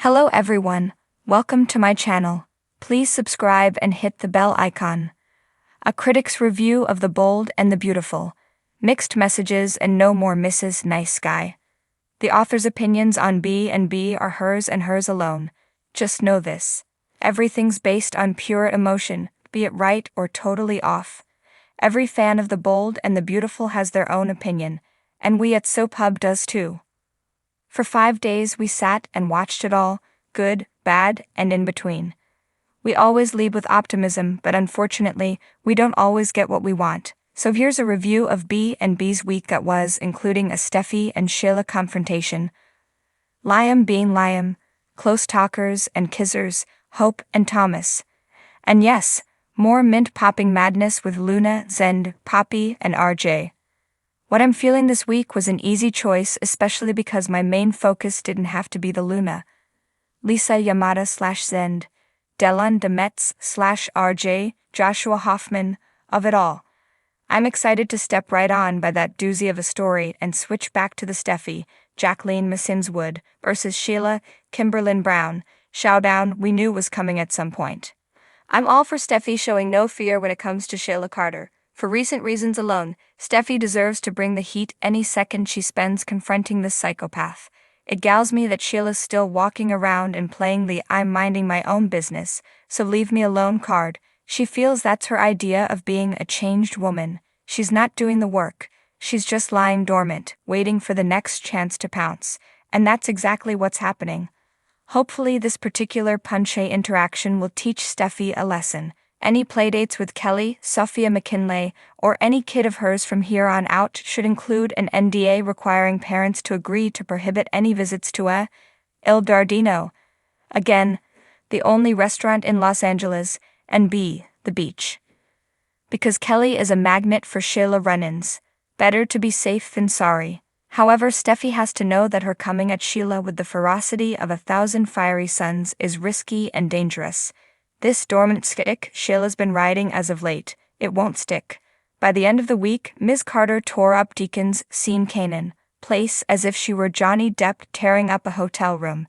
Hello everyone, welcome to my channel. Please subscribe and hit the bell icon. A critic's review of The Bold and the Beautiful. Mixed messages and no more Mrs. Nice Guy. The author's opinions on B&B are hers and hers alone. Just know this. Everything's based on pure emotion, be it right or totally off. Every fan of The Bold and the Beautiful has their own opinion, and we at Soap Hub does too. For 5 days we sat and watched it all, good, bad, and in between. We always lead with optimism, but unfortunately, we don't always get what we want. So here's a review of B&B's week that was, including a Steffi and Sheila confrontation. Liam being Liam, close talkers and kissers, Hope and Thomas. And yes, more mint-popping madness with Luna, Zend, Poppy, and RJ. What I'm feeling this week was an easy choice, especially because my main focus didn't have to be the Luna. Lisa Yamada/Zend, Delon Demetz/RJ, Joshua Hoffman, of it all. I'm excited to step right on by that doozy of a story and switch back to the Steffi, Jacqueline Massinswood versus Sheila, Kimberlyn Brown, showdown we knew was coming at some point. I'm all for Steffi showing no fear when it comes to Sheila Carter. For recent reasons alone, Steffi deserves to bring the heat any second she spends confronting this psychopath. It gals me that Sheila's still walking around and playing the I'm minding my own business, so leave me alone card. She feels that's her idea of being a changed woman. She's not doing the work. She's just lying dormant, waiting for the next chance to pounce. And that's exactly what's happening. Hopefully this particular punche interaction will teach Steffi a lesson. Any playdates with Kelly, Sophia McKinley, or any kid of hers from here on out should include an NDA requiring parents to agree to prohibit any visits to Il Giardino. Again, the only restaurant in Los Angeles, and B, the beach. Because Kelly is a magnet for Sheila run-ins. Better to be safe than sorry. However, Steffi has to know that her coming at Sheila with the ferocity of 1,000 fiery suns is risky and dangerous. This dormant stick Sheila's been riding as of late, it won't stick. By the end of the week, Ms. Carter tore up Deacon's scene Canaan place as if she were Johnny Depp tearing up a hotel room.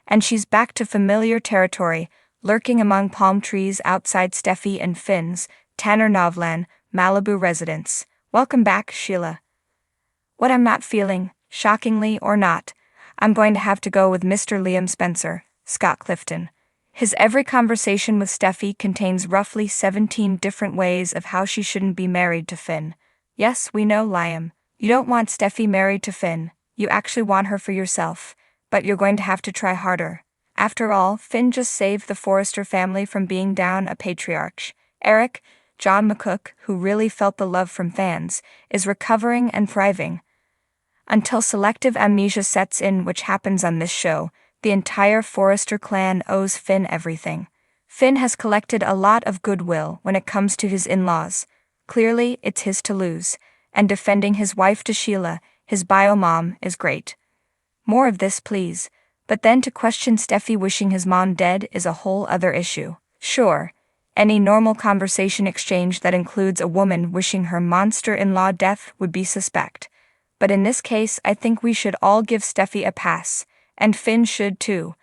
And she's back to familiar territory, lurking among palm trees outside Steffi and Finn's Tanner Novlan, Malibu residence. Welcome back, Sheila. What I'm not feeling, shockingly or not, I'm going to have to go with Mr. Liam Spencer, Scott Clifton. His every conversation with Steffi contains roughly 17 different ways of how she shouldn't be married to Finn. Yes, we know, Liam. You don't want Steffi married to Finn. You actually want her for yourself. But you're going to have to try harder. After all, Finn just saved the Forrester family from being down a patriarch. Eric, John McCook, who really felt the love from fans, is recovering and thriving. Until selective amnesia sets in, which happens on this show, the entire Forrester clan owes Finn everything. Finn has collected a lot of goodwill when it comes to his in-laws. Clearly, it's his to lose, and defending his wife to Sheila, his bio mom, is great. More of this, please. But then to question Steffi wishing his mom dead is a whole other issue. Sure, any normal conversation exchange that includes a woman wishing her monster-in-law death would be suspect. But in this case, I think we should all give Steffi a pass. And Finn should too.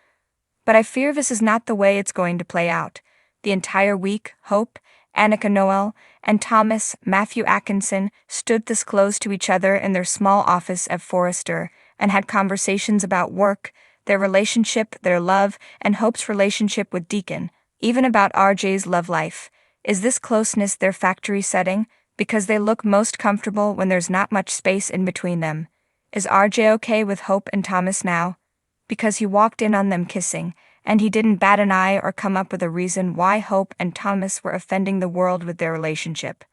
But I fear this is not the way it's going to play out. The entire week, Hope, Annika Noel, and Thomas Matthew Atkinson stood this close to each other in their small office at Forrester and had conversations about work, their relationship, their love, and Hope's relationship with Deacon, even about RJ's love life. Is this closeness their factory setting? Because they look most comfortable when there's not much space in between them. Is RJ okay with Hope and Thomas now? Because he walked in on them kissing, and he didn't bat an eye or come up with a reason why Hope and Thomas were offending the world with their relationship.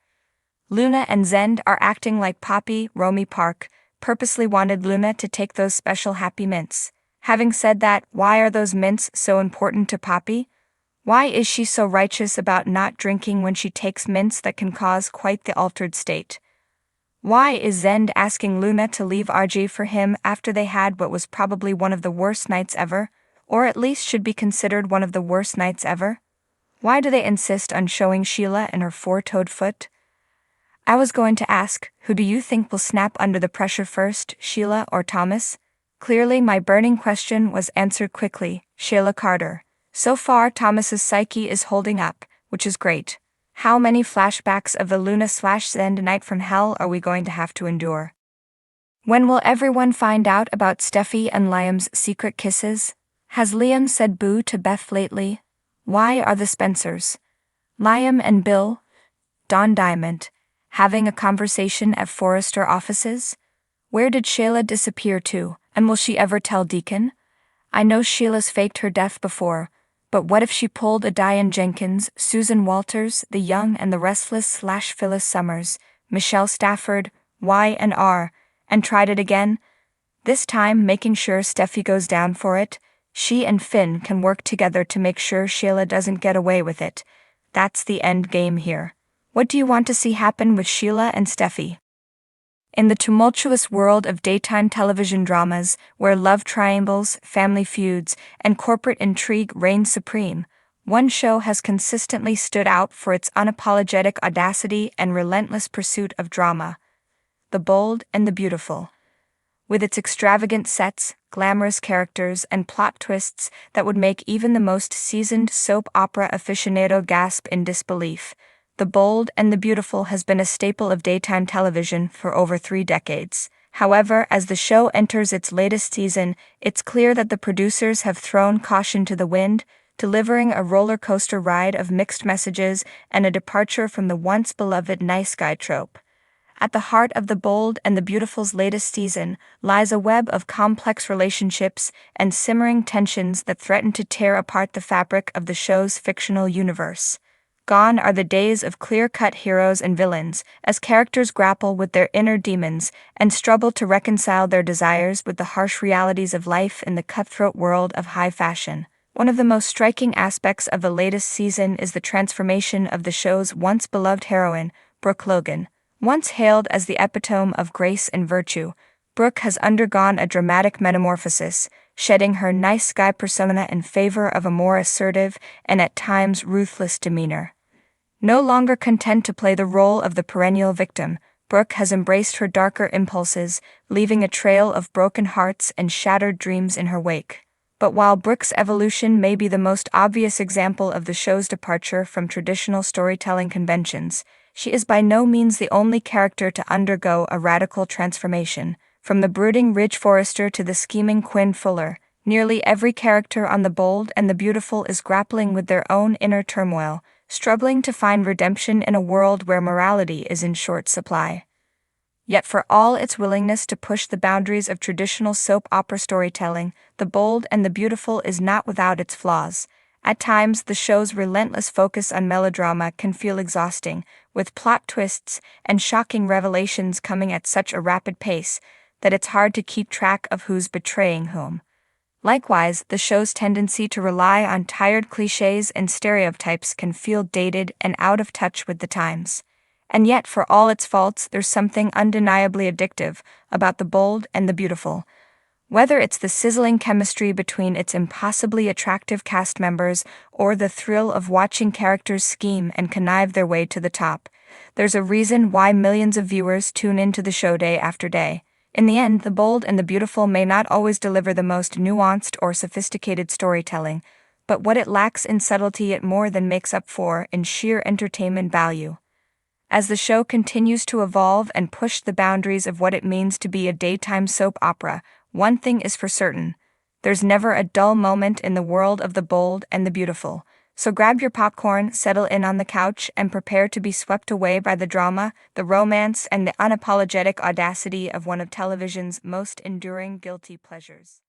Luna and Zend are acting like Poppy, Romy Park, purposely wanted Luna to take those special happy mints. Having said that, why are those mints so important to Poppy? Why is she so righteous about not drinking when she takes mints that can cause quite the altered state? Why is Zend asking Luna to leave RJ for him after they had what was probably one of the worst nights ever, or at least should be considered one of the worst nights ever? Why do they insist on showing Sheila and her four-toed foot? I was going to ask, who do you think will snap under the pressure first, Sheila or Thomas? Clearly, my burning question was answered quickly. Sheila Carter. So far, Thomas's psyche is holding up, which is great. How many flashbacks of the Luna/Zend night from hell are we going to have to endure? When will everyone find out about Steffi and Liam's secret kisses? Has Liam said boo to Beth lately? Why are the Spencers, Liam and Bill, Don Diamond, having a conversation at Forrester offices? Where did Sheila disappear to, and will she ever tell Deacon? I know Sheila's faked her death before, but what if she pulled a Diane Jenkins, Susan Walters, the Young and the Restless/Phyllis Summers, Michelle Stafford, Y&R, and tried it again? This time making sure Steffi goes down for it. She and Finn can work together to make sure Sheila doesn't get away with it. That's the end game here. What do you want to see happen with Sheila and Steffi? In the tumultuous world of daytime television dramas, where love triangles, family feuds, and corporate intrigue reign supreme, one show has consistently stood out for its unapologetic audacity and relentless pursuit of drama: The Bold and the Beautiful. With its extravagant sets, glamorous characters, and plot twists that would make even the most seasoned soap opera aficionado gasp in disbelief, The Bold and the Beautiful has been a staple of daytime television for over 3 decades. However, as the show enters its latest season, it's clear that the producers have thrown caution to the wind, delivering a roller coaster ride of mixed messages and a departure from the once beloved nice guy trope. At the heart of The Bold and the Beautiful's latest season lies a web of complex relationships and simmering tensions that threaten to tear apart the fabric of the show's fictional universe. Gone are the days of clear-cut heroes and villains, as characters grapple with their inner demons and struggle to reconcile their desires with the harsh realities of life in the cutthroat world of high fashion. One of the most striking aspects of the latest season is the transformation of the show's once beloved heroine, Brooke Logan. Once hailed as the epitome of grace and virtue, Brooke has undergone a dramatic metamorphosis, shedding her nice guy persona in favor of a more assertive and at times ruthless demeanor. No longer content to play the role of the perennial victim, Brooke has embraced her darker impulses, leaving a trail of broken hearts and shattered dreams in her wake. But while Brooke's evolution may be the most obvious example of the show's departure from traditional storytelling conventions, she is by no means the only character to undergo a radical transformation. From the brooding Ridge Forrester to the scheming Quinn Fuller, nearly every character on The Bold and the Beautiful is grappling with their own inner turmoil, struggling to find redemption in a world where morality is in short supply. Yet for all its willingness to push the boundaries of traditional soap opera storytelling, The Bold and the Beautiful is not without its flaws. At times, the show's relentless focus on melodrama can feel exhausting, with plot twists and shocking revelations coming at such a rapid pace that it's hard to keep track of who's betraying whom. Likewise, the show's tendency to rely on tired cliches and stereotypes can feel dated and out of touch with the times. And yet, for all its faults, there's something undeniably addictive about The Bold and the Beautiful. Whether it's the sizzling chemistry between its impossibly attractive cast members or the thrill of watching characters scheme and connive their way to the top, there's a reason why millions of viewers tune into the show day after day. In the end, The Bold and the Beautiful may not always deliver the most nuanced or sophisticated storytelling, but what it lacks in subtlety it more than makes up for in sheer entertainment value. As the show continues to evolve and push the boundaries of what it means to be a daytime soap opera, one thing is for certain: there's never a dull moment in the world of The Bold and the Beautiful. So grab your popcorn, settle in on the couch, and prepare to be swept away by the drama, the romance, and the unapologetic audacity of one of television's most enduring guilty pleasures.